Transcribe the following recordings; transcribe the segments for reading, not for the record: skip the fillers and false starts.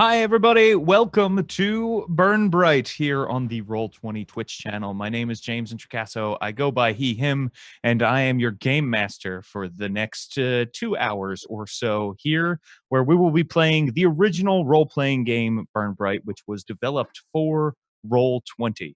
Hi, everybody. Welcome to Bryte here on the Roll20 Twitch channel. My name is James Intricasso. I go by he, him, and I am your game master for the next 2 hours or so here, where we will be playing the original role-playing game, Bryte, which was developed for Roll20.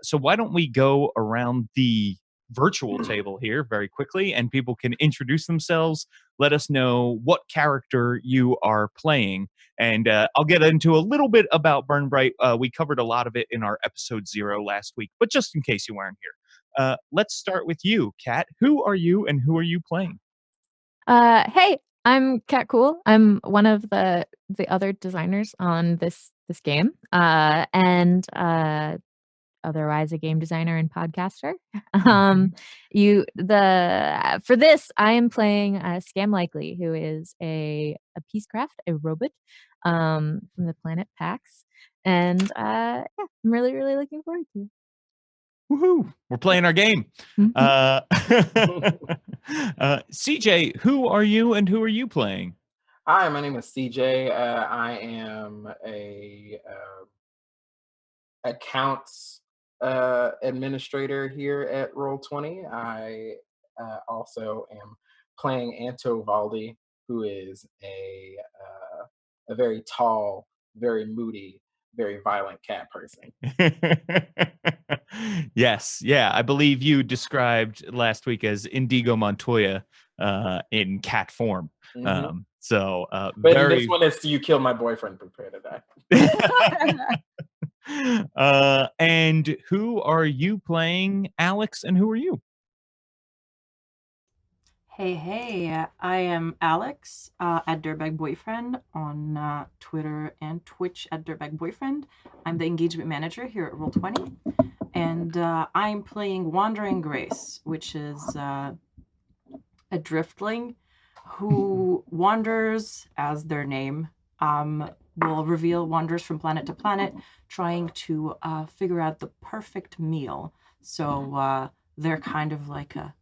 So why don't we go around the virtual table here very quickly, and people can introduce themselves, let us know what character you are playing. And I'll get into a little bit about Bryte. We covered a lot of it in our episode 0 last week, but just in case you weren't here, let's start with you, Kat. Who are you and who are you playing? Hey, I'm Kat Cool. I'm one of the other designers on this game, and otherwise a game designer and podcaster. For this, I am playing Scam Likely, who is a peacecraft, a robot from the planet Pax, and yeah, I'm really looking forward to it. Woohoo! We're playing our game. CJ, who are you and who are you playing? Hi, my name is CJ. I am a accounts administrator here at Roll20. I also am playing Anto Valdi, who is a very tall, very moody, very violent cat person. Yes, yeah, I believe you described last week as Indigo Montoya in cat form. Mm-hmm. But very... this one is you kill my boyfriend, prepare to die. And who are you playing, Alex, and who are you? Hey, I am Alex at Dirtbag Boyfriend on Twitter and Twitch at Dirtbag Boyfriend. I'm the engagement manager here at Roll20, and I'm playing Wandering Grace, which is a driftling who wanders, as their name will reveal, wanders from planet to planet, trying to figure out the perfect meal. So they're kind of like a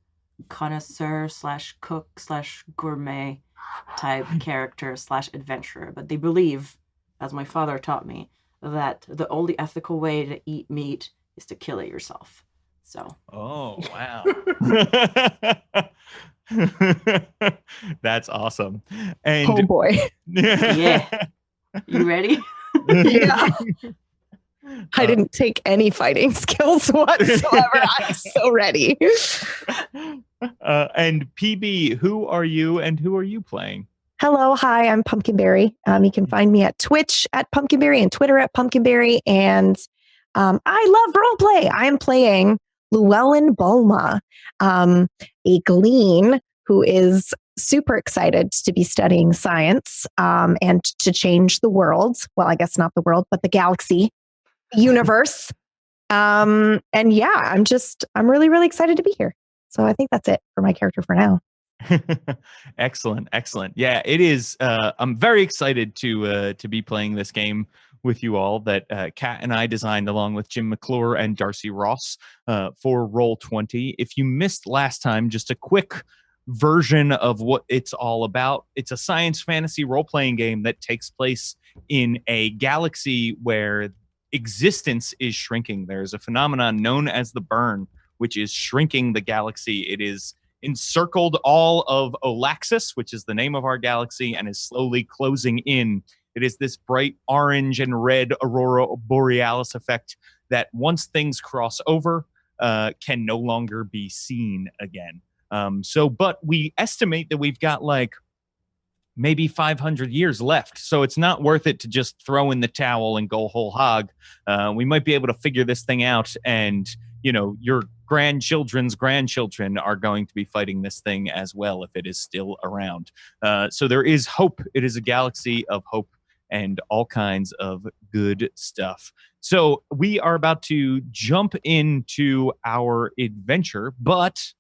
connoisseur / cook / gourmet type character / adventurer, but they believe, as my father taught me, that the only ethical way to eat meat is to kill it yourself. So wow. That's awesome. And oh boy. Yeah, you ready? Yeah. I didn't take any fighting skills whatsoever. I'm so ready. And PB, who are you and who are you playing? Hello, hi, I'm Pumpkinberry. You can find me at Twitch at Pumpkinberry and Twitter at Pumpkinberry. And I love roleplay. I am playing Llewellyn Bulma, a Glean who is super excited to be studying science and to change the world. Well, I guess not the world, but the galaxy, universe. And yeah, I'm really excited to be here. So I think that's it for my character for now. Excellent. Yeah, it is. I'm very excited to be playing this game with you all that Kat and I designed along with Jim McClure and Darcy Ross for Roll20. If you missed last time, just a quick version of what it's all about. It's a science fantasy role-playing game that takes place in a galaxy where existence is shrinking. There's a phenomenon known as the burn, which is shrinking the galaxy. It is encircled all of Olaxis, which is the name of our galaxy, and is slowly closing in. It is this bright orange and red aurora borealis effect that once things cross over, can no longer be seen again. But we estimate that we've got like maybe 500 years left. So it's not worth it to just throw in the towel and go whole hog. We might be able to figure this thing out, and your grandchildren's grandchildren are going to be fighting this thing as well if it is still around. So there is hope. It is a galaxy of hope and all kinds of good stuff. So we are about to jump into our adventure, but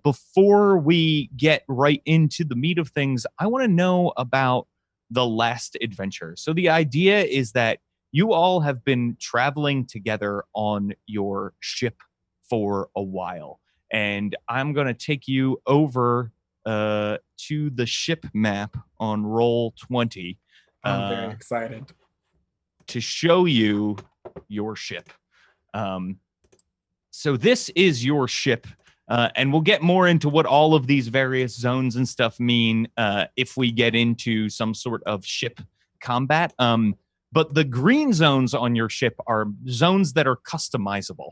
before we get right into the meat of things, I want to know about the last adventure. So the idea is that you all have been traveling together on your ship for a while, and I'm going to take you over to the ship map on Roll20. I'm very excited to show you your ship. So this is your ship, and we'll get more into what all of these various zones and stuff mean if we get into some sort of ship combat. But the green zones on your ship are zones that are customizable.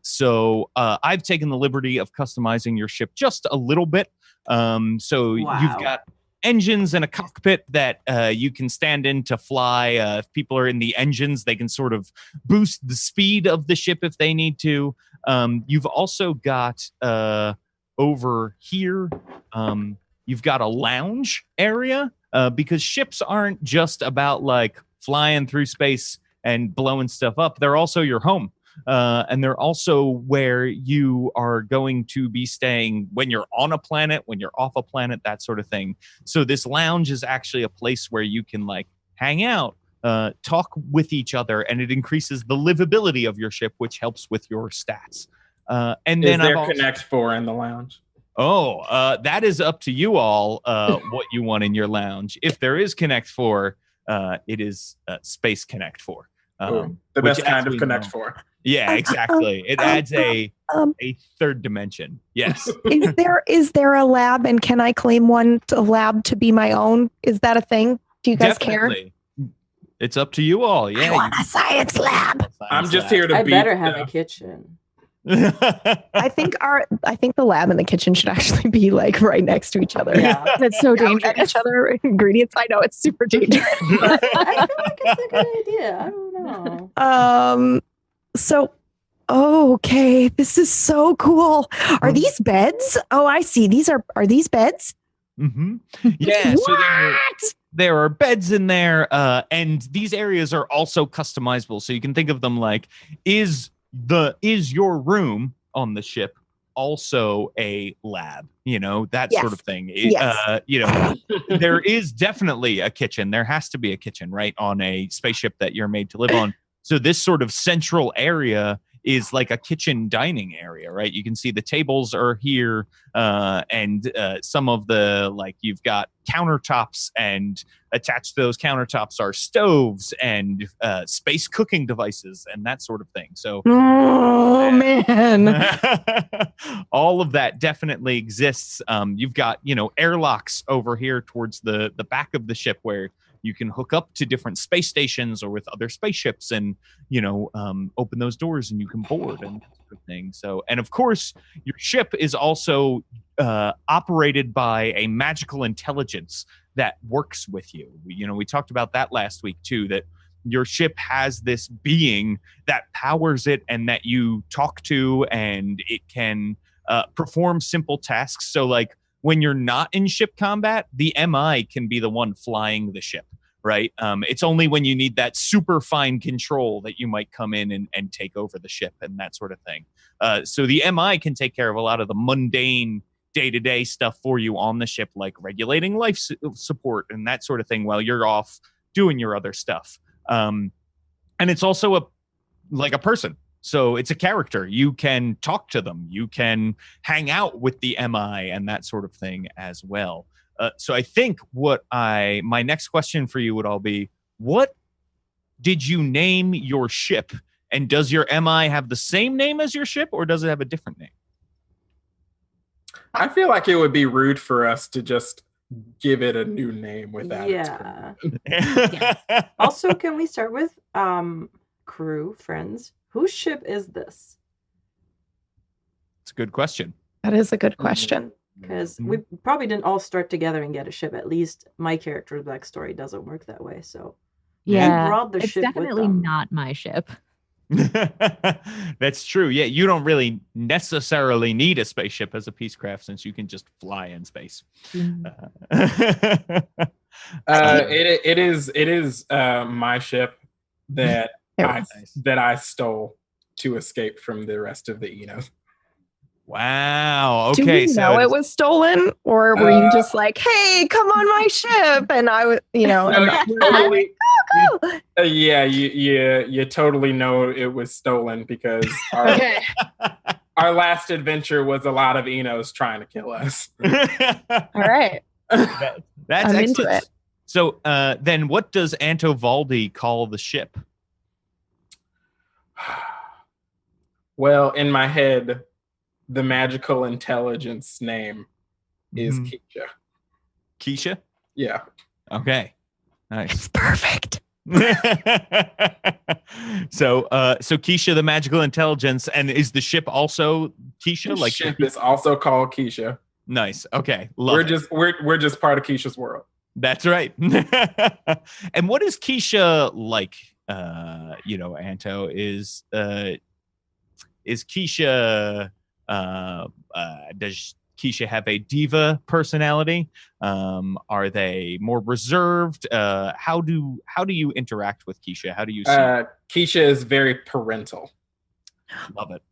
So I've taken the liberty of customizing your ship just a little bit. So you've got engines and a cockpit that you can stand in to fly. If people are in the engines, they can sort of boost the speed of the ship if they need to. You've also got over here, you've got a lounge area because ships aren't just about like flying through space and blowing stuff up. They're also your home. And they're also where you are going to be staying when you're on a planet, when you're off a planet, that sort of thing. So this lounge is actually a place where you can like hang out, talk with each other, and it increases the livability of your ship, which helps with your stats. And then is there Connect 4 in the lounge? That is up to you all what you want in your lounge. If there is Connect 4, it is Space Connect 4. The best kind of Connect 4. Yeah, exactly. It adds a third dimension. Yes. Is there a lab, and can I claim a lab to be my own? Is that a thing? Do you guys care? It's up to you all. Yeah. I want a science lab. I'm just here to I better have a kitchen. I think the lab and the kitchen should actually be like right next to each other. Yeah, that's so dangerous. Each other ingredients. I know it's super dangerous. I feel like it's a good idea. I don't know. So, okay, this is so cool. Are these beds? Oh, I see. Are these beds? Mm-hmm. Yeah. What? So there are beds in there, and these areas are also customizable. So you can think of them like, is your room on the ship also a lab? You know, that sort of thing. Yes. You know, there is definitely a kitchen. There has to be a kitchen, right, on a spaceship that you're made to live on. So this sort of central area is like a kitchen dining area, right? You can see the tables are here, and some of the, like, you've got countertops, and attached to those countertops are stoves and space cooking devices and that sort of thing. So, oh man, all of that definitely exists. You've got, airlocks over here towards the back of the ship where you can hook up to different space stations or with other spaceships and, open those doors and you can board and that sort of thing. So, and of course, your ship is also operated by a magical intelligence that works with you. We talked about that last week too, that your ship has this being that powers it and that you talk to, and it can perform simple tasks. So like, when you're not in ship combat, the MI can be the one flying the ship, right? It's only when you need that super fine control that you might come in and take over the ship and that sort of thing. So the MI can take care of a lot of the mundane day-to-day stuff for you on the ship, like regulating life support and that sort of thing while you're off doing your other stuff. And it's also a person. So it's a character. You can talk to them. You can hang out with the MI and that sort of thing as well. So I think my next question for you would all be, what did you name your ship? And does your MI have the same name as your ship, or does it have a different name? I feel like it would be rude for us to just give it a new name without Also, can we start with crew, friends? Whose ship is this? It's a good question. That is a good question. Because we probably didn't all start together and get a ship. At least my character's backstory doesn't work that way. So yeah, who brought the it's ship definitely with them? not my ship. That's true. Yeah, you don't really necessarily need a spaceship as a peacecraft since you can just fly in space. It is my ship that I stole to escape from the rest of the Enos. Wow. Do Okay. we know it was stolen, or were you just like, "Hey, come on my ship," and I was, Yeah, you totally know it was stolen because our last adventure was a lot of Enos trying to kill us. All right, That's I'm excellent. into it. So then what does Antovaldi call the ship? Well, in my head, the magical intelligence name is Keisha. Keisha? Yeah. Okay. Nice. It's perfect. So Keisha, the magical intelligence, and is the ship also Keisha? The ship is also called Keisha. Nice. Okay. We're just part of Keisha's world. That's right. And what is Keisha like? Anto, is Keisha does Keisha have a diva personality? Are they more reserved? How do you interact with Keisha? How do you see Keisha is very parental. Love it.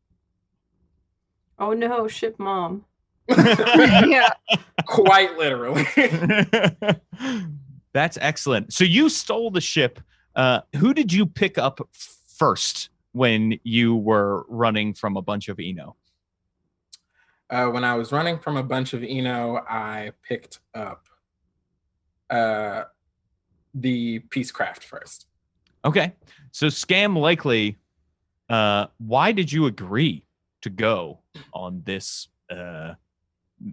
Oh no, ship mom. Yeah. Quite literally. That's excellent. So you stole the ship. Who did you pick up first when you were running from a bunch of Eno? When I was running from a bunch of Eno, I picked up the Peacecraft first. Okay. So Scam Likely, why did you agree to go on this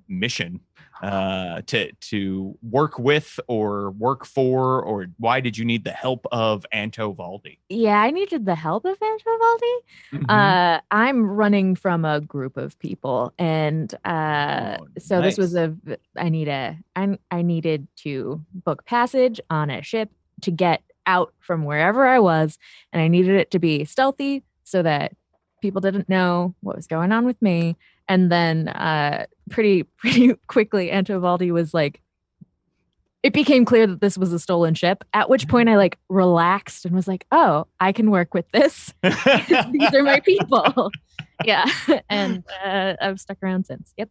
mission to work with or work for, or why did you need the help of Antovaldi? Yeah, I needed the help of Antovaldi. I'm running from a group of people, and so nice. this was I needed to book passage on a ship to get out from wherever I was, and I needed it to be stealthy so that people didn't know what was going on with me. And then pretty quickly, Antovaldi was like, it became clear that this was a stolen ship, at which point I like relaxed and was like, oh, I can work with this. These are my people. Yeah. And I've stuck around since. Yep.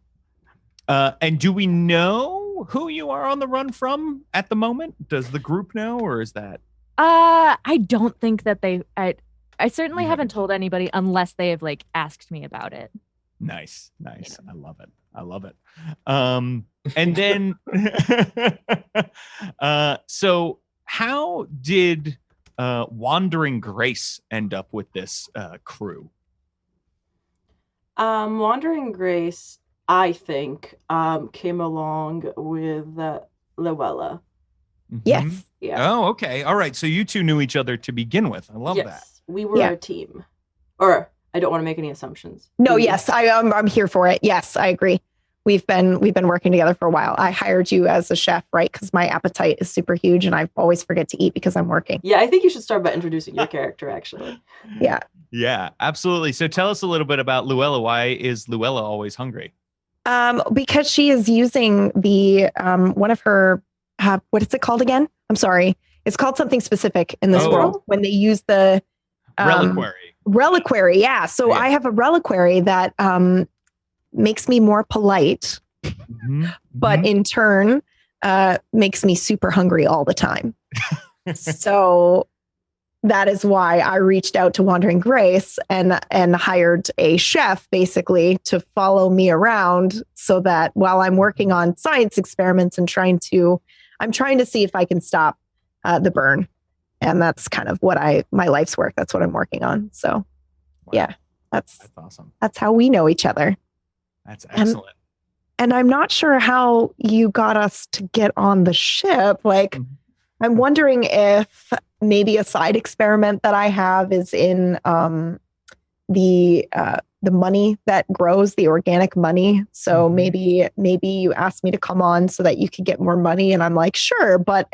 And do we know who you are on the run from at the moment? Does the group know, or is that? I don't think that I certainly haven't told anybody unless they have like asked me about it. Nice. Yeah. I love it. And then, so how did Wandering Grace end up with this crew? Wandering Grace, I think, came along with Luella. Yes. Yeah. Oh, okay. All right. So you two knew each other to begin with. I love that. Yes, we were a team. Or I don't want to make any assumptions. No, yes, I'm here for it. Yes, I agree. We've been working together for a while. I hired you as a chef, right? Because my appetite is super huge, and I always forget to eat because I'm working. Yeah, I think you should start by introducing your character, actually. Yeah, absolutely. So tell us a little bit about Luella. Why is Luella always hungry? Because she is using the one of her what is it called again? I'm sorry. It's called something specific in this world when they use the reliquary. Yeah. So I have a reliquary that makes me more polite, but in turn makes me super hungry all the time. So that is why I reached out to Wandering Grace and hired a chef basically to follow me around so that while I'm working on science experiments and I'm trying to see if I can stop the burn. And that's kind of what my life's work. That's what I'm working on. So yeah, that's awesome. That's how we know each other. That's excellent. And I'm not sure how you got us to get on the ship. Like, I'm wondering if maybe a side experiment that I have is in the money that grows, the organic money. So maybe you asked me to come on so that you could get more money. And I'm like, sure, but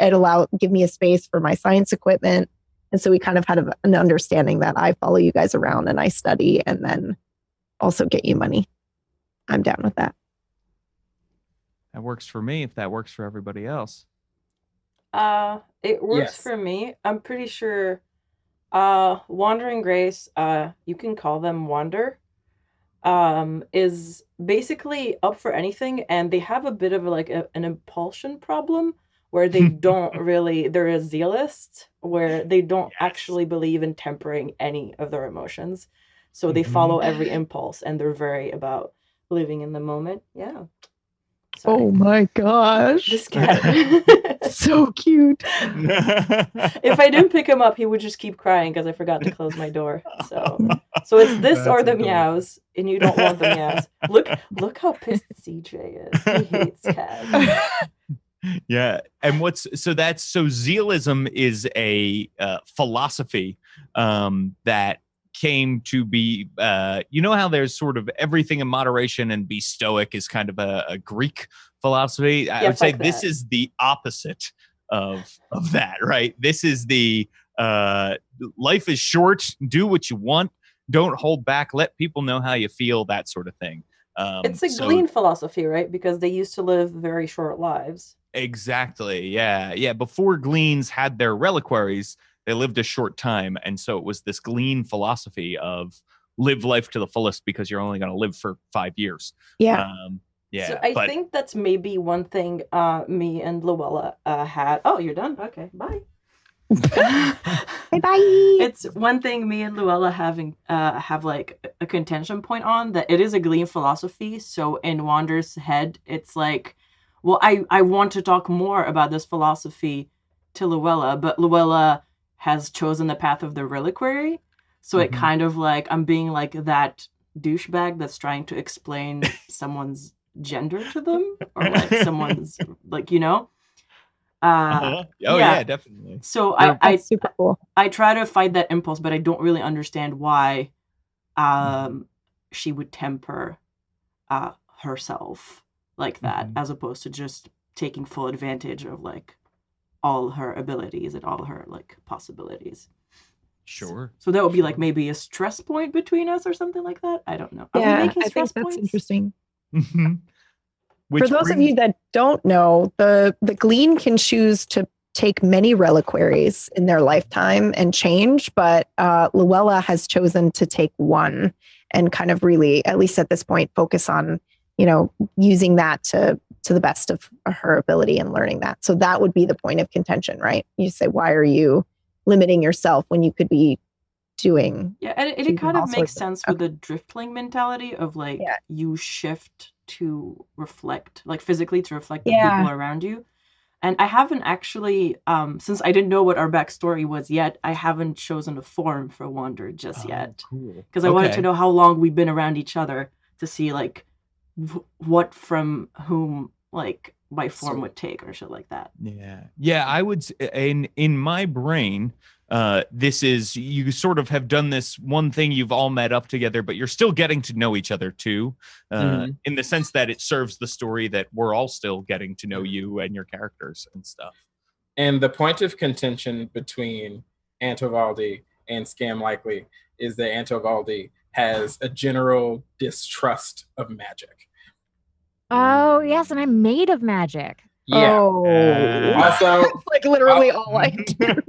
give me a space for my science equipment. And so we kind of had an understanding that I follow you guys around and I study and then also get you money. I'm down with that. That works for me if that works for everybody else. It works for me. I'm pretty sure Wandering Grace, you can call them Wander, is basically up for anything, and they have a bit of an impulsion problem where they don't really, they're a zealist where they don't actually believe in tempering any of their emotions. So they follow every impulse and they're very about living in the moment. Yeah. Sorry. Oh my gosh. This cat. So cute. If I didn't pick him up, he would just keep crying because I forgot to close my door. So it's this or the meows, and you don't want the meows. Look how pissed CJ is. He hates cats. Yeah, and so zealism is a philosophy that came to be. You know how there's sort of everything in moderation, and be stoic is kind of a Greek philosophy. I would say this is the opposite of that, right? This is the life is short. Do what you want. Don't hold back. Let people know how you feel. That sort of thing. It's a Glean philosophy, right? Because they used to live very short lives. Exactly. Yeah. Before Gleans had their reliquaries, they lived a short time. And so it was this Glean philosophy of live life to the fullest because you're only going to live for 5 years. Yeah. So I think that's maybe one thing me and Luella had. Oh, you're done? Okay, bye. Bye-bye. It's one thing me and Luella have like a contention point on, that it is a Glean philosophy. So in Wander's head, it's like, well, I want to talk more about this philosophy to Luella, but Luella has chosen the path of the reliquary. So it kind of like, I'm being like that douchebag that's trying to explain someone's gender to them, or like someone's like, you know? Yeah, definitely. So That's super cool. I try to fight that impulse, but I don't really understand why she would temper herself like that, as opposed to just taking full advantage of like all her abilities and all her like possibilities. Sure. So that would be like maybe a stress point between us or something like that. I don't know. Are we Yeah, making I stress think that's points? interesting. Which For those of you that don't know, the Glean can choose to take many reliquaries in their lifetime and change, but Luella has chosen to take one and kind of really, at least at this point, focus on, using that to the best of her ability and learning that. So that would be the point of contention, right? You say, why are you limiting yourself when you could be doing? Yeah, and it kind of makes sense with the driftling mentality of like, you shift to reflect, like physically to reflect the people around you. And I haven't actually, since I didn't know what our backstory was yet, I haven't chosen a form for Wander just yet. Cool. Because I wanted to know how long we've been around each other to see like what from whom like my form would take or shit like that. Yeah. I would in my brain. This is, you sort of have done this one thing, you've all met up together, but you're still getting to know each other too, in the sense that it serves the story that we're all still getting to know you and your characters and stuff. And the point of contention between Antovaldi and Scam Likely is that Antovaldi has a general distrust of magic. Oh, yes, and I'm made of magic. Yeah. Oh. Also, like literally all I do.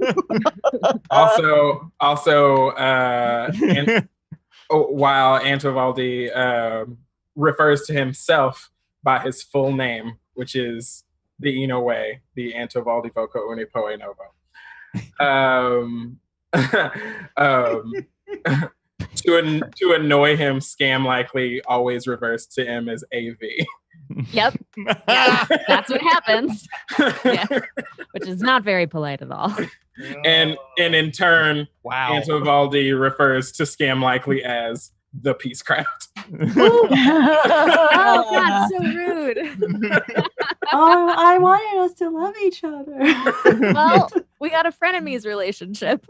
While Antovaldi refers to himself by his full name, which is the Ino way, the Antovaldi Voco Unipoe Novo. To annoy him, Scam Likely always refers to him as AV. Yep. Yeah, that's what happens. Yeah. Which is not very polite at all. And in turn, Antovaldi refers to Scam Likely as the Peacecraft. Oh God, so rude. Oh, I wanted us to love each other. Well, we got a frenemies relationship.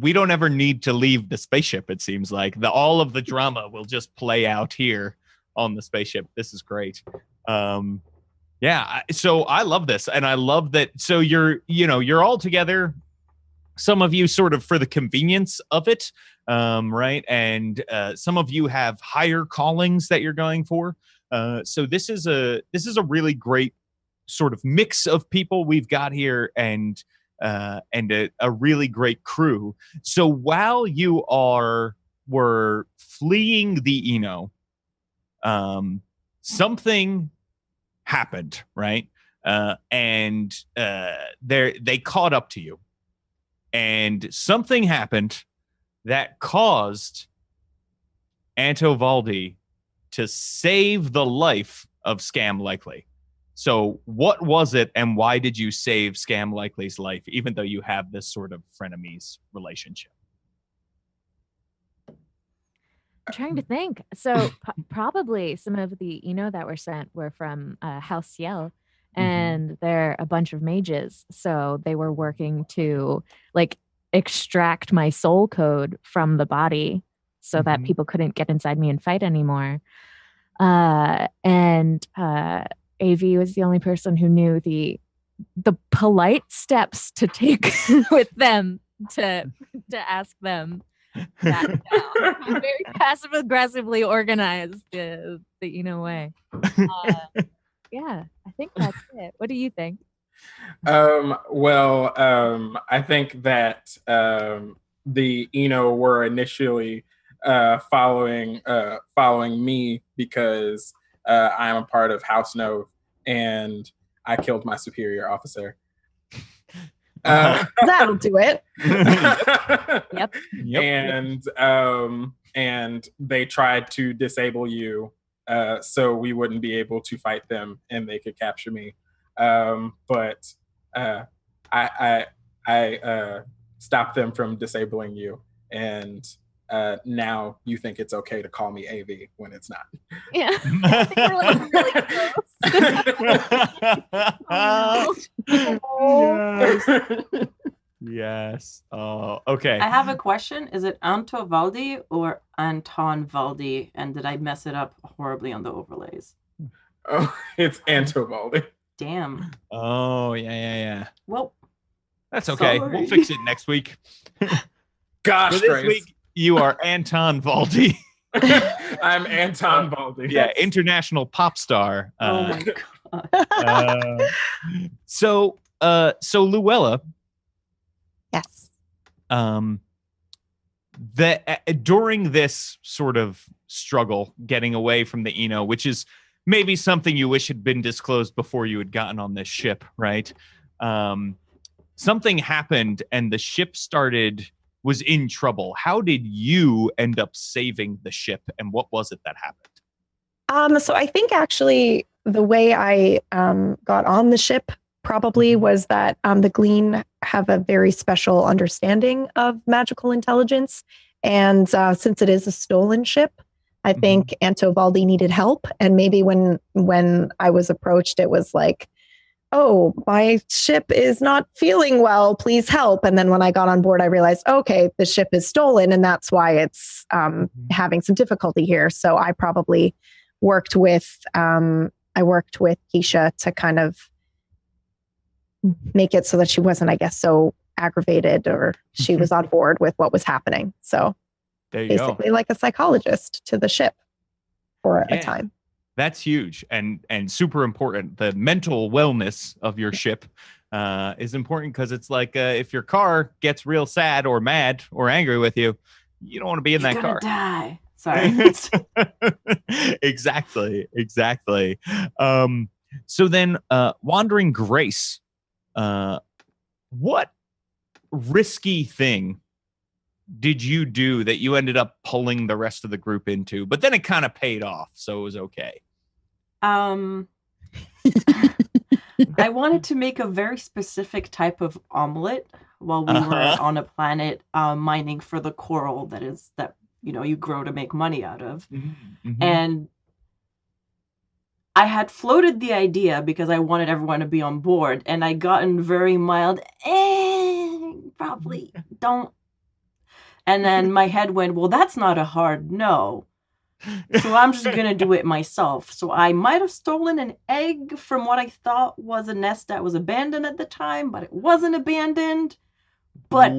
We don't ever need to leave the spaceship. It seems like all of the drama will just play out here on the spaceship. This is great. So I love this, and I love that. So you're all together. Some of you sort of for the convenience of it, right? And some of you have higher callings that you're going for. So this is a really great sort of mix of people we've got here, and a really great crew. So while you were fleeing the Eno, something happened, right? And they caught up to you, and something happened that caused Antovaldi to save the life of Scam Likely. So what was it, and why did you save Scam Likely's life, even though you have this sort of frenemies relationship? I'm trying to think. So probably some of the that were sent were from House Ciel, and they're a bunch of mages. So they were working to like extract my soul code from the body so that people couldn't get inside me and fight anymore. And AV was the only person who knew the polite steps to take with them to ask them that down. I'm very passive aggressively organized the way. Yeah, I think that's it. What do you think? Well, I think that the were initially following me because I'm a part of House Nove and I killed my superior officer. That'll do it. Yep. And they tried to disable you so we wouldn't be able to fight them and they could capture me. But I stopped them from disabling you, and now you think it's okay to call me AV when it's not. Yeah. I think we're like really close. Yes. Oh, okay. I have a question. Is it Anto Valdi or Anton Valdi? And did I mess it up horribly on the overlays? Oh, it's Anto Valdi. Damn. Oh, yeah. Well, that's okay. sorry. We'll fix it next week. Gosh, For this Grace. week, you are Anton Valdi. I'm Anton Valdi. Yeah, international pop star. Oh my god. So Luella. Yes. During this sort of struggle, getting away from the Eno, which is maybe something you wish had been disclosed before you had gotten on this ship, right? Something happened and the ship was in trouble. How did you end up saving the ship, and what was it that happened? So I think actually the way I got on the ship probably was that the Glean have a very special understanding of magical intelligence. And since it is a stolen ship, I think Anto Valdi needed help. And maybe when I was approached, it was like, oh, my ship is not feeling well, please help. And then when I got on board, I realized, okay, the ship is stolen and that's why it's having some difficulty here. So I probably worked with Keisha to kind of make it so that she wasn't, I guess, so aggravated, or she was on board with what was happening. So there you basically go. Like a psychologist to the ship for a time. That's huge and super important. The mental wellness of your ship is important because it's like if your car gets real sad or mad or angry with you, you don't want to be in that car. Die. Sorry. Exactly. So then, Wandering Grace, what risky thing did you do that you ended up pulling the rest of the group into? But then it kind of paid off, so it was okay. I wanted to make a very specific type of omelet while we were on a planet mining for the coral that you grow to make money out of. And I had floated the idea because I wanted everyone to be on board, and I gotten very mild, probably don't. And then my head went, well, that's not a hard no. So I'm just going to do it myself. So I might have stolen an egg from what I thought was a nest that was abandoned at the time, but it wasn't abandoned. But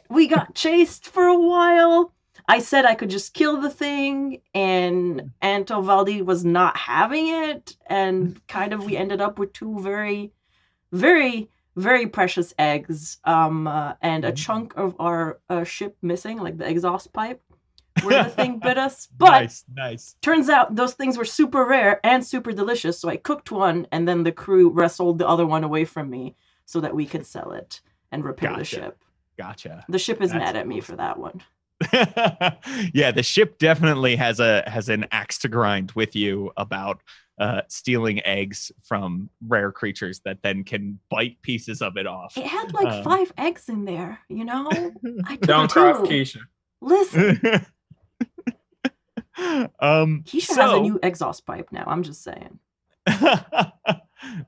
we got chased for a while. I said I could just kill the thing, and Anto Valdi was not having it. And kind of we ended up with two very, very, very precious eggs and a chunk of our ship missing, like the exhaust pipe where the thing bit us. But nice. Turns out those things were super rare and super delicious. So I cooked one, and then the crew wrestled the other one away from me so that we could sell it and repair the ship. Gotcha. The ship is mad at me for that one. Yeah, the ship definitely has an axe to grind with you about stealing eggs from rare creatures that then can bite pieces of it off. It had like 5 eggs in there, you know? I took Don't 2. cross Keisha. Listen, Keisha has a new exhaust pipe now. I'm just saying.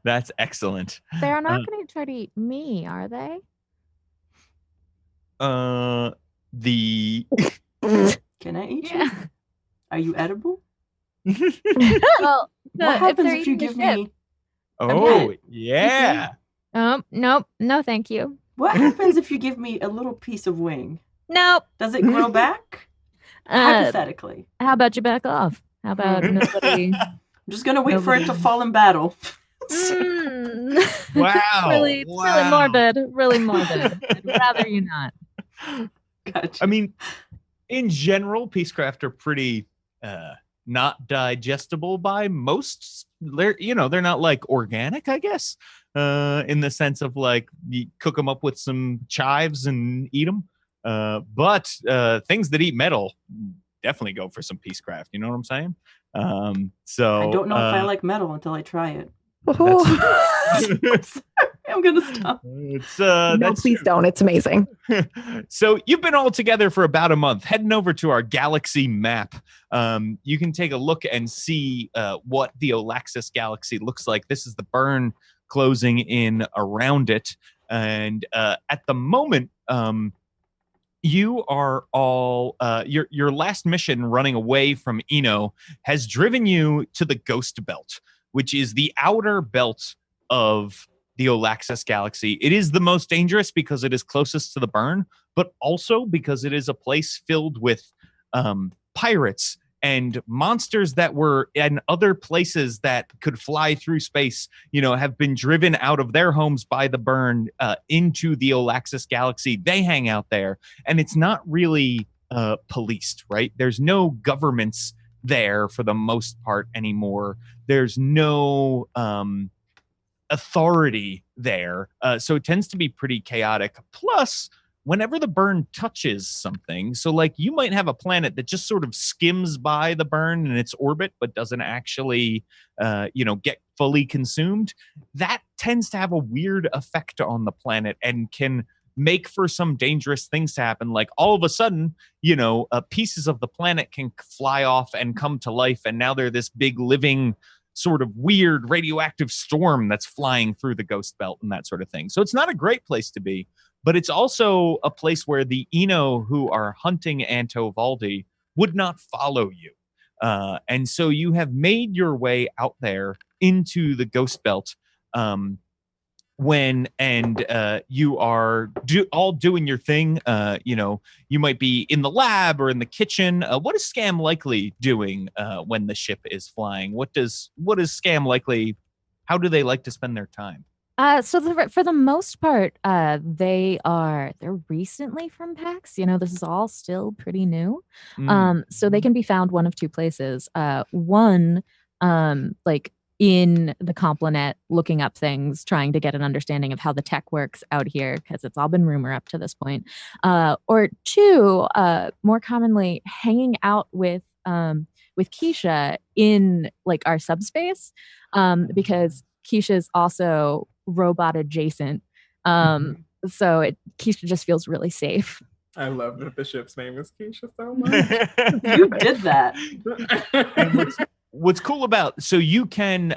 That's excellent. They're not going to try to eat me, are they? The Can I eat you? Yeah. Are you edible? Well, What happens they're if you eating the give ship. me? oh yeah. Nope, no, thank you. What happens if you give me a little piece of wing? Nope. Does it grow back? Hypothetically. How about you back off? How about nobody? I'm just gonna wait for it to fall in battle. Wow. Really, it's really morbid. Really morbid. I'd rather you not. Gotcha. I mean, in general, Peacecraft are pretty not digestible by most. They're not like organic, I guess, in the sense of like you cook them up with some chives and eat them. But things that eat metal definitely go for some Peacecraft. You know what I'm saying? So I don't know if I like metal until I try it. That's- I'm gonna stop. No, that's please true. don't. It's amazing. So you've been all together for about a month. Heading over to our galaxy map, you can take a look and see what the Olaxis galaxy looks like. This is the burn closing in around it, and at the moment, you are all your last mission running away from Eno has driven you to the Ghost Belt, which is the outer belt of the Olaxis galaxy. It is the most dangerous because it is closest to the burn, but also because it is a place filled with pirates and monsters that were in other places that could fly through space, have been driven out of their homes by the burn into the Olaxis galaxy. They hang out there, and it's not really policed, right? There's no governments there for the most part anymore. There's no authority there. So it tends to be pretty chaotic. Plus, whenever the burn touches something, so like you might have a planet that just sort of skims by the burn in its orbit, but doesn't actually, get fully consumed. That tends to have a weird effect on the planet and can make for some dangerous things to happen. Like all of a sudden, pieces of the planet can fly off and come to life. And now they're this big living sort of weird radioactive storm that's flying through the Ghost Belt and that sort of thing. So it's not a great place to be, but it's also a place where the Eno who are hunting Anto Valdi would not follow you. And so you have made your way out there into the Ghost Belt you are all doing your thing. You might be in the lab or in the kitchen. What is Scam Likely doing when the ship is flying? What is Scam Likely? How do they like to spend their time? For the most part, they're recently from PAX. This is all still pretty new. So they can be found one of two places. One, like in the Complanet, looking up things, trying to get an understanding of how the tech works out here, because it's all been rumor up to this point. Or two, more commonly, hanging out with Keisha in like our subspace, because Keisha's also robot adjacent. So Keisha just feels really safe. I love that the ship's name is Keisha so much. You did that. What's cool about, so you can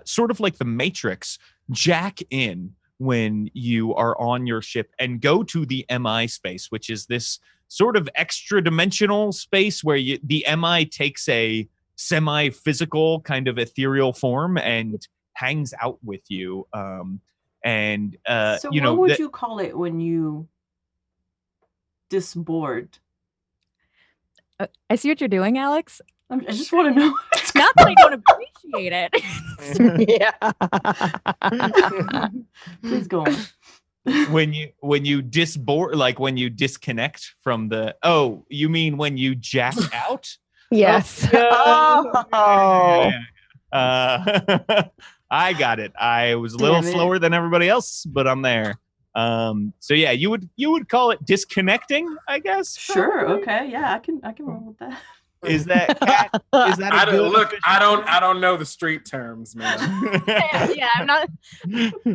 sort of like the Matrix, jack in when you are on your ship and go to the MI space, which is this sort of extra dimensional space where the MI takes a semi-physical kind of ethereal form and hangs out with you. So what would you call it when you disboard? I see what you're doing, Alex. I just want to know. Not that I don't appreciate it. Yeah. Please go on. When you disboard, like when you disconnect from the, you mean when you jack out? Yes. I got it. I was a little slower than everybody else, but I'm there. So yeah, you would call it disconnecting, I guess. Sure. probably? Okay. Yeah, I can roll with that. Is that Cat? Is that a good official I don't know the street terms, man. Yeah, I'm not.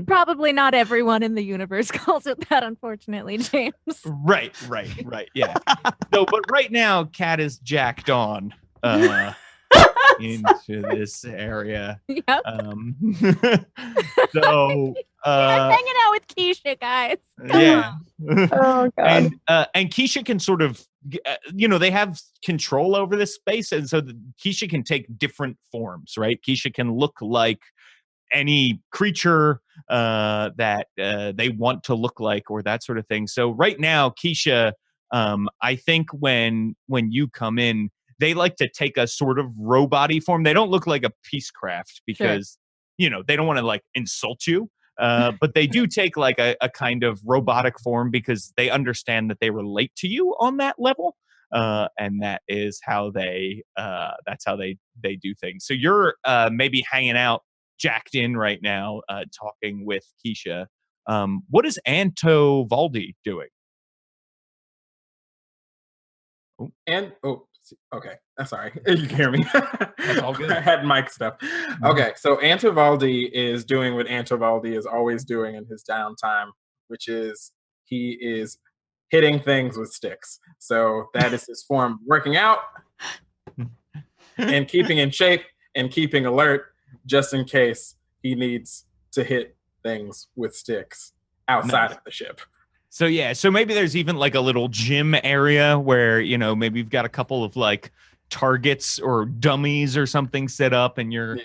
Probably not everyone in the universe calls it that, unfortunately, James. Right. Yeah. So, but right now, Cat is jacked on into this area. Yep. So, I'm hanging out with Keisha, guys. yeah. Oh god. And Keisha can sort of, they have control over this space, and so Keisha can take different forms, right? Keisha can look like any creature that they want to look like, or that sort of thing. So right now, Keisha, I think when you come in, they like to take a sort of robot-y form. They don't look like a piececraft because they don't want to like insult you. But they do take like a kind of robotic form because they understand that they relate to you on that level. And that is how that's how they do things. So you're maybe hanging out jacked in right now, talking with Keisha. What is Anto Valdi doing? Okay. I'm sorry. You can hear me. That's all good. I had mic stuff. Okay, so Antovaldi is doing what Antovaldi is always doing in his downtime, which is he is hitting things with sticks. So that is his form of working out and keeping in shape and keeping alert just in case he needs to hit things with sticks outside of the ship. So yeah, so maybe there's even like a little gym area where, maybe you've got a couple of like targets or dummies or something set up, and you're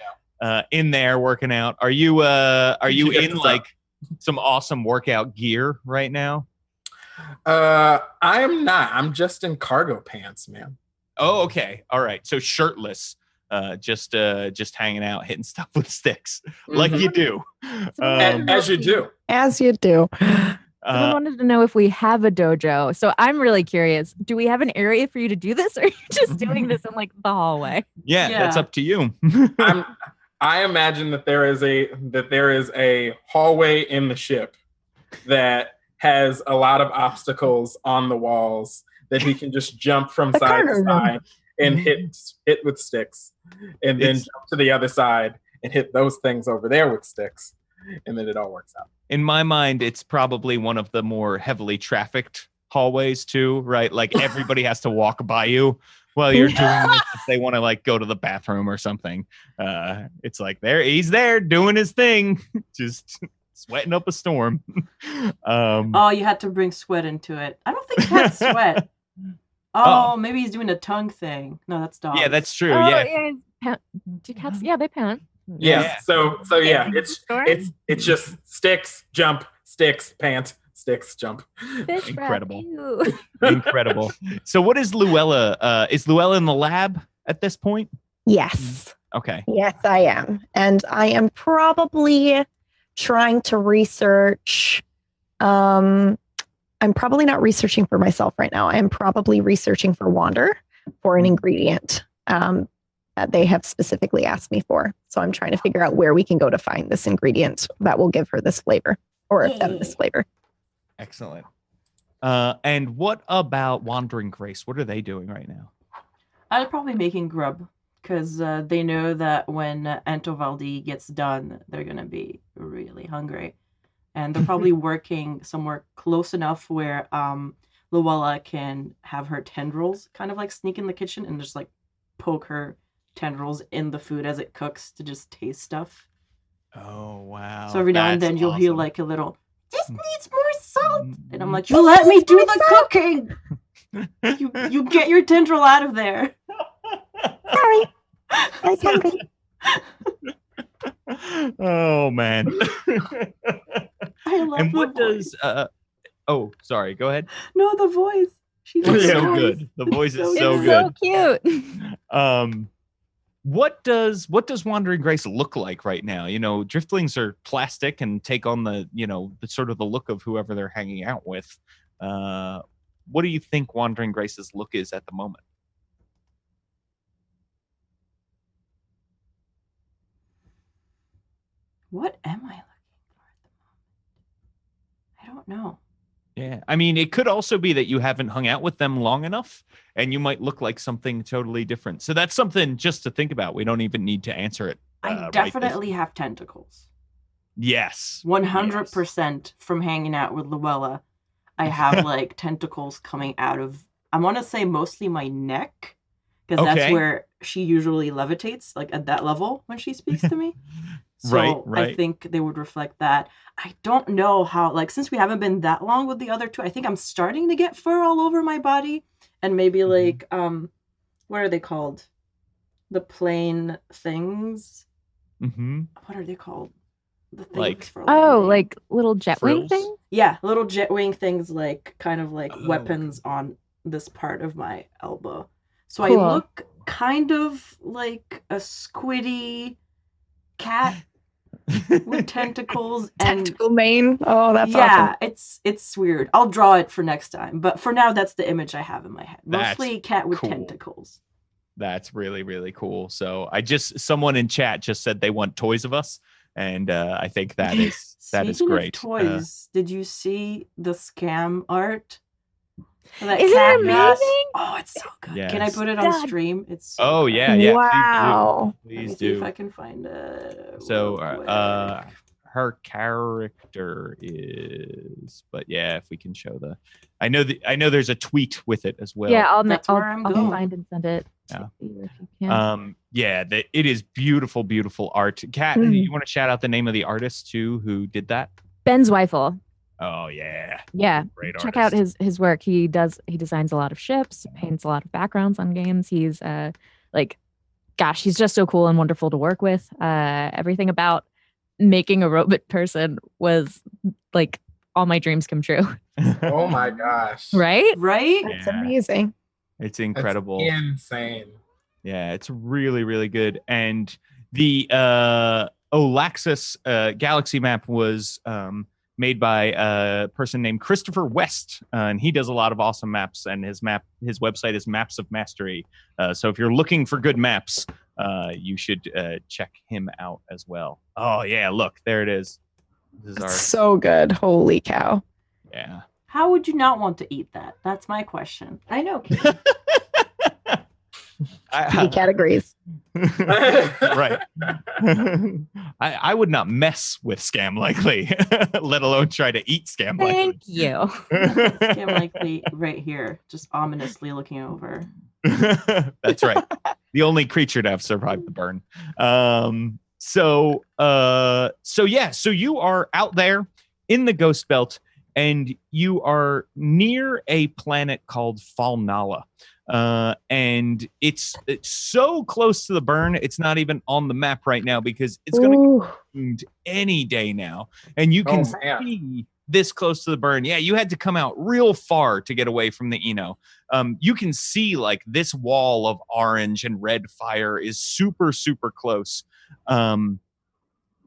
in there working out. Are you in like some awesome workout gear right now? I am not. I'm just in cargo pants, man. Oh, okay. All right. So shirtless, just hanging out, hitting stuff with sticks, like you do. As you do. As you do. Someone wanted to know if we have a dojo. So I'm really curious. Do we have an area for you to do this, or are you just doing this in like the hallway? Yeah, that's up to you. I imagine that there is a hallway in the ship that has a lot of obstacles on the walls that he can just jump from side to side and hit with sticks, and then jump to the other side and hit those things over there with sticks, and then it all works out. In my mind, it's probably one of the more heavily trafficked hallways too, right? Like everybody has to walk by you while you're doing this if they want to like go to the bathroom or something. It's like he's there doing his thing, just sweating up a storm. You had to bring sweat into it. I don't think Cat's sweat. Maybe he's doing a tongue thing. No, that's dogs. Yeah, that's true. Do cats? Yeah, they pant. Yeah. So yeah, it's just sticks, jump, sticks, pant, sticks, jump. Fish Incredible. wrap, Incredible. So what is Luella? Is Luella in the lab at this point? Yes. Okay. Yes, I am. And I am probably trying to research. I'm probably not researching for myself right now. I am probably researching for Wander for an ingredient that they have specifically asked me for. So I'm trying to figure out where we can go to find this ingredient that will give her this flavor, or this flavor. Excellent. And what about Wandering Grace? What are they doing right now? I'm probably making grub, because they know that when Antovaldi gets done, they're going to be really hungry. And they're probably working somewhere close enough where Luella can have her tendrils kind of like sneak in the kitchen and just like poke her tendrils in the food as it cooks to just taste stuff. Oh, wow. So every now and That's then you'll awesome. hear like a little, this needs more salt. And I'm like, you let me do the cooking. You get your tendril out of there. Sorry. I was hungry. Oh, man. I love And what the voice. does sorry, go ahead. No, the voice. She's So good. The voice is so It's good. so cute. What does Wandering Grace look like right now? Driftlings are plastic and take on the sort of the look of whoever they're hanging out with. What do you think Wandering Grace's look is at the moment? What am I looking for at the moment? I don't know. Yeah. I mean, it could also be that you haven't hung out with them long enough and you might look like something totally different. So that's something just to think about. We don't even need to answer it. I definitely have tentacles. Yes. 100% from hanging out with Luella. I have like tentacles coming out of, I want to say mostly my neck, because that's where she usually levitates, like at that level when she speaks to me. So Right. I think they would reflect that. I don't know how, like, since we haven't been that long with the other two, I think I'm starting to get fur all over my body. And maybe like, what are they called? The plain things. What are they called? The things Like, for like little jet wing frills? thing? Yeah, little jet wing things, like kind of like weapons on this part of my elbow. So Cool. I look kind of like a squiddy cat with tentacles and Tentacle mane. Oh, that's yeah, awesome. it's weird. I'll draw it for next time, but for now, that's the image I have in my head. Mostly cat with cool. tentacles. That's really, really cool. So someone in chat just said they want toys of us. And I think that is great. Speaking of toys, did you see the scam art? Isn't it amazing? Oh, it's so good. Yes. Can I put it on stream? It's so Oh good. yeah. Wow. Please Let me do. see if I can find it. So real quick. her character is, but yeah, if we can show I know there's a tweet with it as well. Yeah, I'll going. find and send it. Yeah. To you if you can. It is beautiful, beautiful art. Kat, you want to shout out the name of the artist too who did that? Ben Zweifel. Oh yeah. Yeah. Great Check artist. out his work. He designs a lot of ships, paints a lot of backgrounds on games. He's he's just so cool and wonderful to work with. Everything about making a robot person was like all my dreams come true. Oh my gosh. Right? That's amazing. It's incredible. That's insane. Yeah, it's really, really good. And the Olaxus galaxy map was made by a person named Christopher West, and he does a lot of awesome maps. And his website is Maps of Mastery. So if you're looking for good maps, you should check him out as well. Oh yeah, look, there it is. This is So good. Holy cow. Yeah. How would you not want to eat that? That's my question. I know, Katie. He categories. Right. I would not mess with Scam Likely, let alone try to eat Scam Likely. Thank you. Scam Likely right here, just ominously looking over. That's right. The only creature to have survived the burn. So you are out there in the Ghost Belt, and you are near a planet called Falnala. And it's so close to the burn, it's not even on the map right now because it's going to get any day now. And you can see this close to the burn. Yeah, you had to come out real far to get away from the Eno. You can see like this wall of orange and red fire is super, super close. And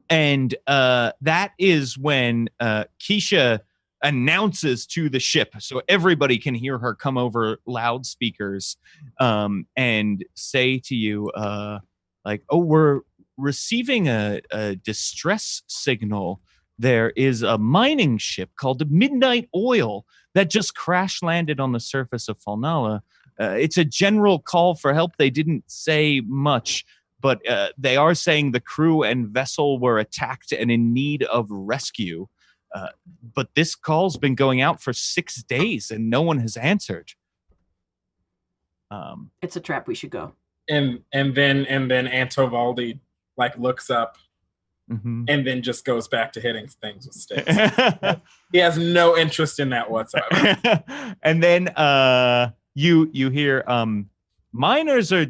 that is when Keisha announces to the ship so everybody can hear her come over loudspeakers and say to you we're receiving a distress signal. There is a mining ship called the Midnight Oil that just crash landed on the surface of Falnala. It's a general call for help. They didn't say much, but they are saying the crew and vessel were attacked and in need of rescue. But this call's been going out for 6 days and no one has answered. It's a trap. We should go. And then Antovaldi like looks up and then just goes back to hitting things with sticks. He has no interest in that whatsoever. And then you hear miners are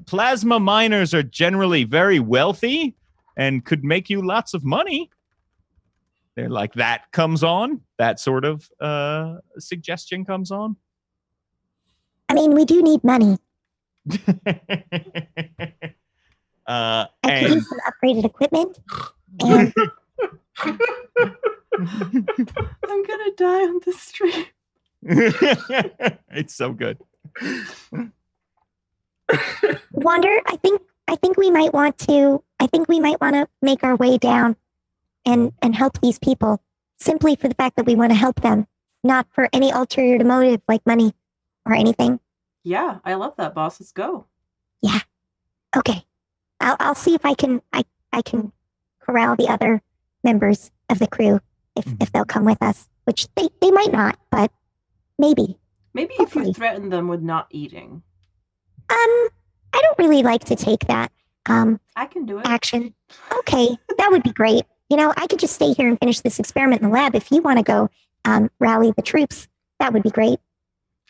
plasma miners are generally very wealthy and could make you lots of money. They're like, that comes on, that sort of suggestion comes on. I mean, we do need money. I could use some upgraded equipment. And I'm gonna die on the stream. It's so good. Wander, I think we might want to make our way down and help these people. simply for the fact that we want to help them, not for any ulterior motive like money or anything. Yeah, I love that, boss. Let's go. Yeah. Okay. I'll see if I can corral the other members of the crew if they'll come with us, which they might not, but maybe. Maybe if Hopefully. you threaten them with not eating. I don't really like to take that I can do it. action. Okay, that would be great. You know, I could just stay here and finish this experiment in the lab. If you want to go rally the troops, that would be great.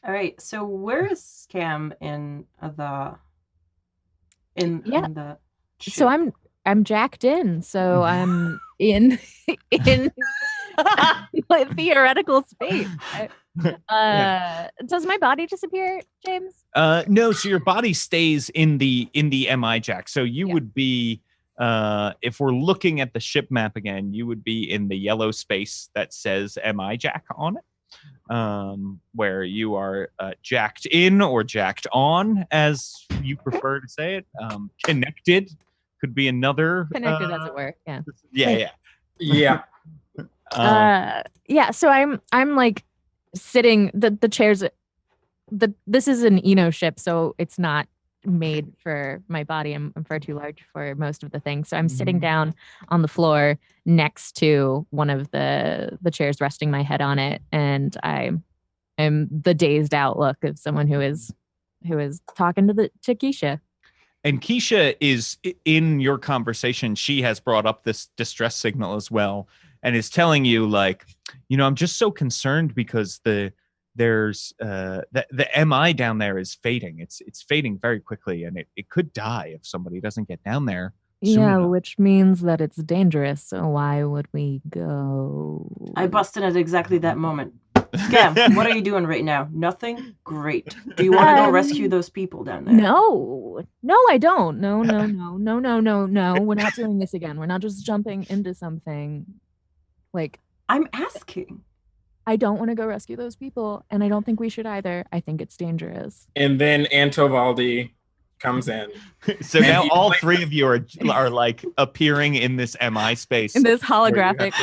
All right. So where is Cam in the ship? So I'm jacked in. So I'm in my theoretical space. Does my body disappear, James? No, so your body stays in the MI jack. So you would be if we're looking at the ship map again, you would be in the yellow space that says MI jack on it. Where you are jacked in or jacked on, as you prefer to say it. Connected could be another. Connected, as it were. Yeah. Yeah. Yeah. So I'm like sitting. The chairs. This is an Eno ship, so it's not made for my body. I'm far too large for most of the things. So I'm sitting down on the floor next to one of the chairs, resting my head on it, and I'm the dazed out look of someone who is talking to Keisha. And Keisha is in your conversation. She has brought up this distress signal as well, and is telling you, like, you know, I'm just so concerned because the MI down there is fading. It's fading very quickly, and it could die if somebody doesn't get down there. Yeah, which means that it's dangerous. So why would we go? I busted at exactly that moment. Cam, what are you doing right now? Nothing? Great. Do you want to go rescue those people down there? No, I don't. No. We're not doing this again. We're not just jumping into something. Like, I'm asking. I don't want to go rescue those people, and I don't think we should either. I think it's dangerous. And then Antovaldi comes in. So now all three of you are like appearing in this MI space. In this holographic.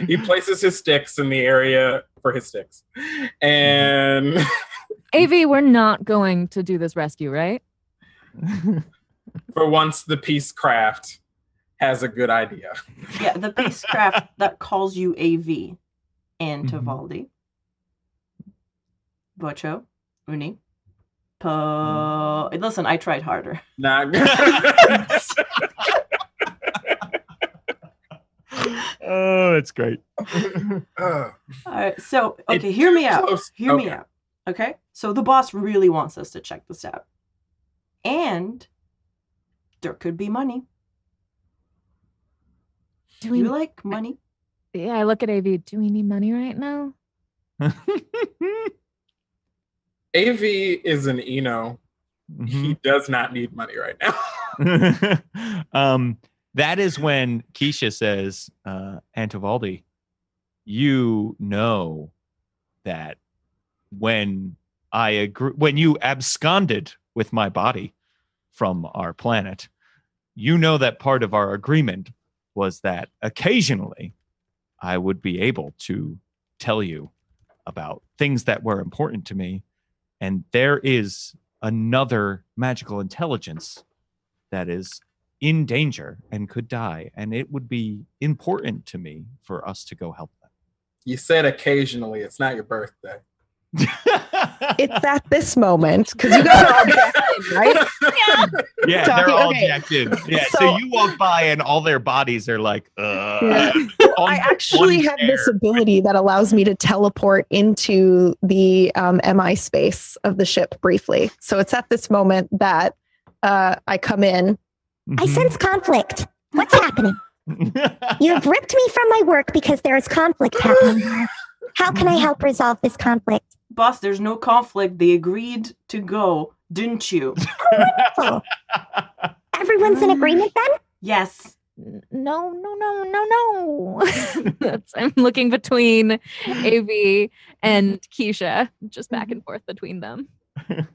He places his sticks in the area for his sticks. And AV, we're not going to do this rescue, right? For once, the Peacecraft has a good idea. Yeah, the Peacecraft that calls you AV. Antovaldi. Bocho. Uni. Listen, I tried harder. Oh, that's great. All right, so, okay, hear me out. Hear me out. Okay? So the boss really wants us to check this out. And there could be money. Do you like money? Yeah, I look at AV. Do we need money right now? AV is an Eno. He does not need money right now. That is when Keisha says, Antovaldi, you know that when you absconded with my body from our planet, you know that part of our agreement was that occasionally I would be able to tell you about things that were important to me. And there is another magical intelligence that is in danger and could die. And it would be important to me for us to go help them. You said occasionally. It's not your birthday. It's at this moment, because you guys are all jacked in, right? Yeah, they're all jacked in. Yeah, so you walk by and all their bodies are like, I actually have this ability that allows me to teleport into the MI space of the ship briefly. So it's at this moment that I come in. I sense conflict. What's happening? You have ripped me from my work because there is conflict happening here. How can I help resolve this conflict? Boss, there's no conflict. They agreed to go, didn't you? Oh, everyone's in agreement then? Yes. No. I'm looking between AV and Keisha, just back and forth between them. I'm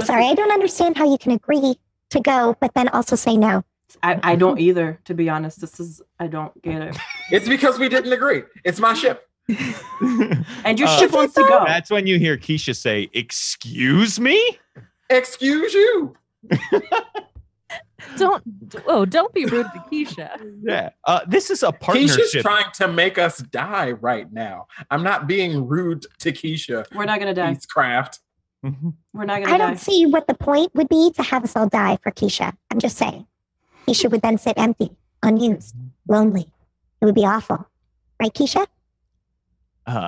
sorry, I don't understand how you can agree to go, but then also say no. I don't either, to be honest. I don't get it. It's because we didn't agree. It's my ship. And your ship wants to go. That's when you hear Keisha say, "Excuse me." Excuse you. Don't be rude to Keisha. Yeah. This is a partnership. Keisha's trying to make us die right now. I'm not being rude to Keisha. We're not gonna die. Craft. We're not gonna I die. don't see what the point would be to have us all die for Keisha. I'm just saying. Keisha would then sit empty, unused, lonely. It would be awful. Right, Keisha?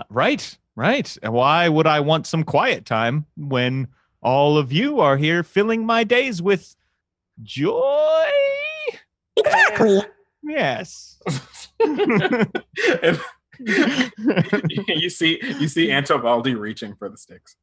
Right. And why would I want some quiet time when all of you are here filling my days with joy? Exactly. Yes. you see Antovaldi reaching for the sticks.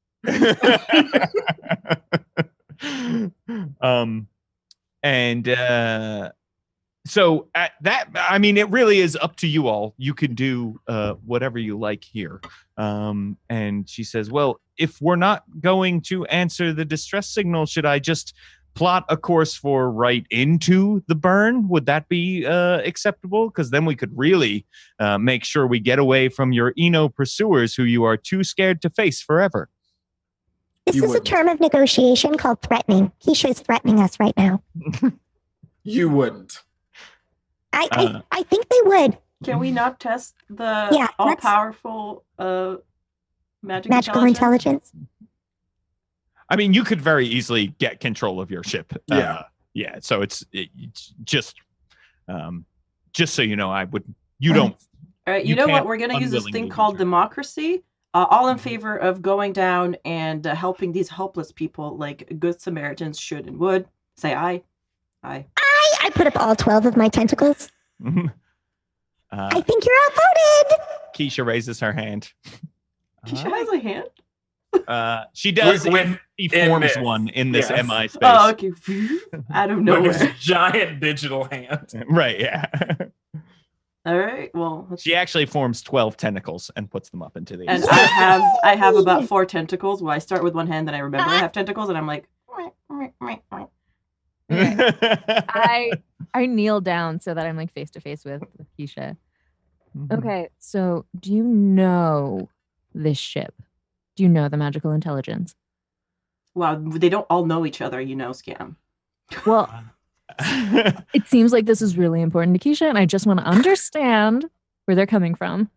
So at that, I mean, it really is up to you all. You can do whatever you like here. And she says, well, if we're not going to answer the distress signal, should I just plot a course for right into the burn? Would that be acceptable? Because then we could really make sure we get away from your Eno pursuers who you are too scared to face forever. This is a term of negotiation called threatening. Keisha is threatening us right now. You wouldn't. I think they would. Can we not test the all-powerful magical intelligence? I mean, you could very easily get control of your ship. Yeah. So it's just so you know, you don't. All right. You know what? We're going to use this thing called democracy. All in favor of going down and helping these helpless people like good Samaritans should and would. Say aye. Aye. I put up all 12 of my tentacles. I think you're outvoted. Keisha raises her hand. Keisha has a hand? She does. He forms this. one in this MI space. Oh, okay. Out of nowhere. Like a giant digital hand. Right, yeah. All right. Well, she actually forms 12 tentacles and puts them up into the. And I have about 4 tentacles. Well, I start with one hand, then I remember I have tentacles, and I'm like. I kneel down so that I'm like face to face with Keisha. Okay, so do you know this ship? Do you know the magical intelligence? Wow, they don't all know each other, Scam. Well, it seems like this is really important to Keisha, and I just want to understand where they're coming from.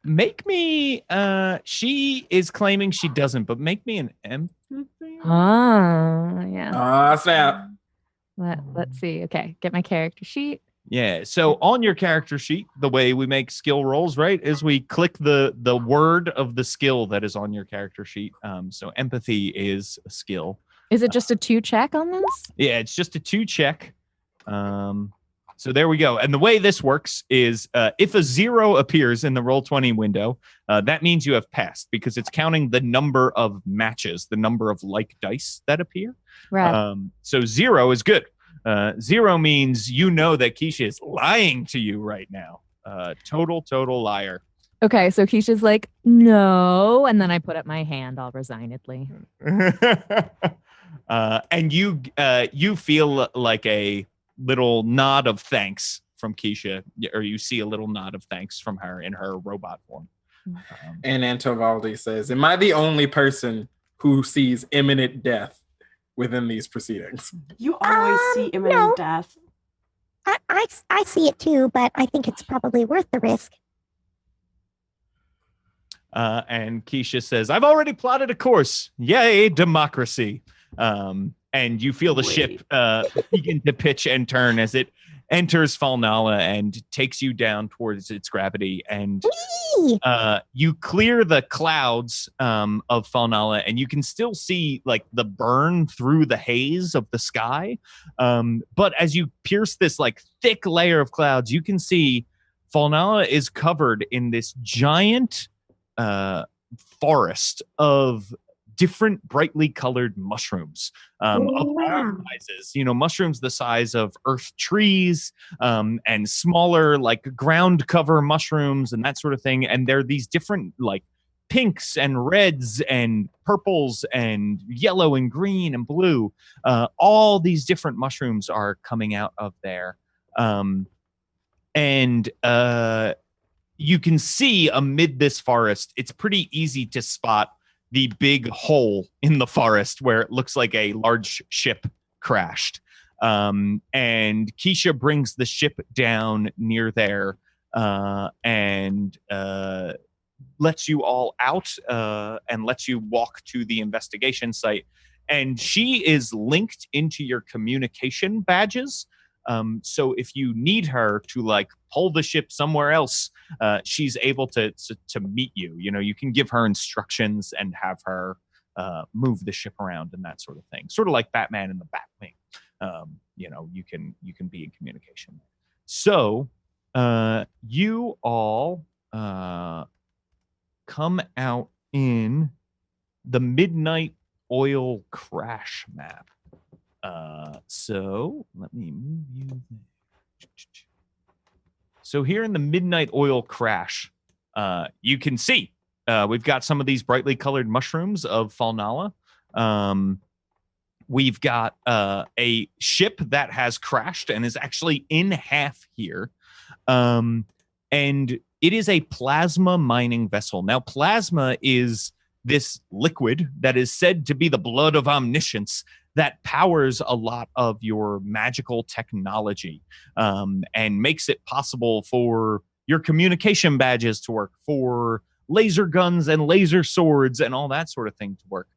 Make me. She is claiming she doesn't, but make me an empathy. Yeah. Snap. Let's see. Okay, get my character sheet. Yeah. So on your character sheet, the way we make skill rolls, right, is we click the word of the skill that is on your character sheet. So empathy is a skill. Is it just a 2 check on this? Yeah, it's just a 2 check. So there we go. And the way this works is if a 0 appears in the Roll20 window, that means you have passed because it's counting the number of matches, the number of like dice that appear. Right. So 0 is good. 0 means you know that Keisha is lying to you right now. Total liar. Okay, so Keisha's like, no. And then I put up my hand all resignedly. And you feel like a little nod of thanks from Keisha, or you see a little nod of thanks from her in her robot form. And Antovaldi says, am I the only person who sees imminent death within these proceedings? You always see imminent death. I see it too, but I think it's probably worth the risk. And Keisha says, I've already plotted a course. Yay, democracy. And you feel the ship begin to pitch and turn as it enters Falnala and takes you down towards its gravity. And you clear the clouds of Falnala, and you can still see like the burn through the haze of the sky. But as you pierce this like thick layer of clouds, you can see Falnala is covered in this giant forest of different brightly colored mushrooms of all sizes, mushrooms the size of earth trees, and smaller like ground cover mushrooms and that sort of thing. And there are these different like pinks and reds and purples and yellow and green and blue. All these different mushrooms are coming out of there. And you can see amid this forest, it's pretty easy to spot the big hole in the forest where it looks like a large ship crashed. And Keisha brings the ship down near there and lets you all out and lets you walk to the investigation site. And she is linked into your communication badges. So if you need her to like pull the ship somewhere else, she's able to meet you. You know, you can give her instructions and have her move the ship around and that sort of thing. Sort of like Batman and the Batwing. You know, you can be in communication. So you all come out in the Midnight Oil Crash map. So let me move you there. So here in the Midnight Oil Crash, you can see we've got some of these brightly colored mushrooms of Falnala. We've got a ship that has crashed and is actually in half here. And it is a plasma mining vessel. Now, plasma is this liquid that is said to be the blood of omniscience that powers a lot of your magical technology and makes it possible for your communication badges to work, for laser guns and laser swords and all that sort of thing to work.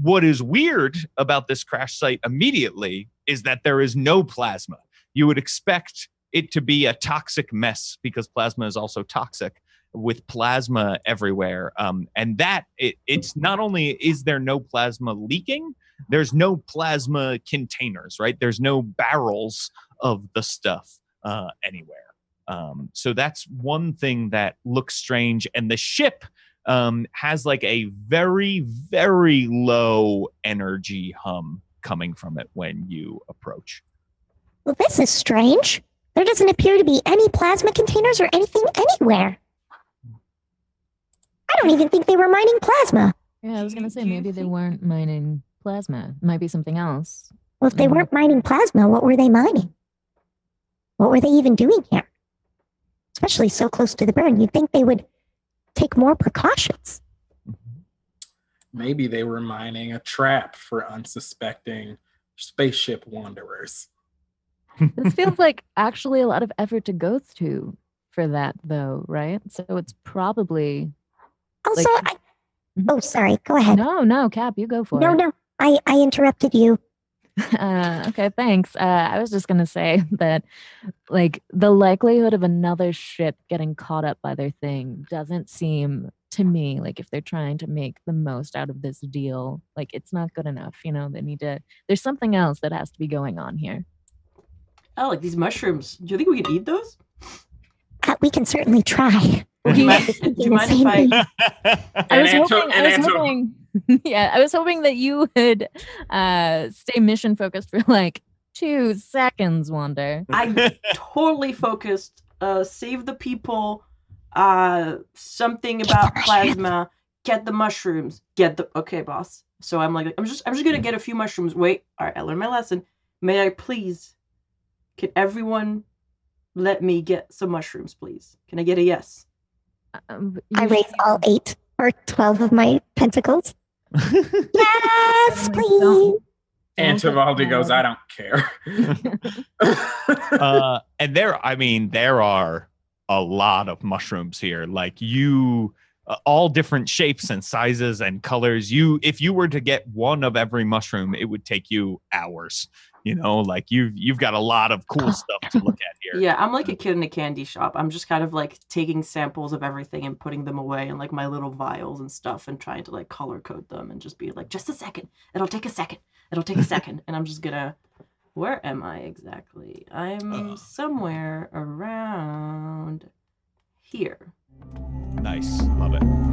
What is weird about this crash site immediately is that there is no plasma. You would expect it to be a toxic mess because plasma is also toxic, with plasma everywhere. And that it's not only is there no plasma leaking, there's no plasma containers, right? There's no barrels of the stuff anywhere. So that's one thing that looks strange. And the ship has like a very, very low energy hum coming from it when you approach. Well, this is strange. There doesn't appear to be any plasma containers or anything anywhere. I don't even think they were mining plasma. Yeah, I was going to say, maybe they weren't mining plasma. It might be something else. Well, if they weren't mining plasma, what were they mining? What were they even doing here? Especially so close to the burn. You'd think they would take more precautions. Maybe they were mining a trap for unsuspecting spaceship wanderers. This feels like actually a lot of effort to go through for that, though, right? So it's probably... Also, oh, sorry. Go ahead. No, Cap, you go for it. No. I interrupted you. Okay, thanks. I was just gonna say that, like, the likelihood of another ship getting caught up by their thing doesn't seem to me like, if they're trying to make the most out of this deal, like, it's not good enough. You know, they need to. There's something else that has to be going on here. Oh, like these mushrooms. Do you think we can eat those? We can certainly try. Do you mind if I... I was hoping that you would stay mission focused for like 2 seconds, Wander. I totally focused. Save the people. Something about plasma. Get the mushrooms. Okay, boss. So I'm just gonna get a few mushrooms. Wait. All right, I learned my lesson. May I please? Can everyone let me get some mushrooms, please? Can I get a yes? I raise all 8 or 12 of my pentacles. Yes, please. And Tivaldi goes, I don't care. And there are a lot of mushrooms here. Like all different shapes and sizes and colors. If you were to get one of every mushroom, it would take you hours. You know, like you've got a lot of cool stuff to look at here. Yeah, I'm like a kid in a candy shop. I'm just kind of like taking samples of everything and putting them away in like my little vials and stuff and trying to like color code them and just be like, just a second. It'll take a second. And I'm just gonna, where am I exactly? I'm somewhere around here. Nice. Love it.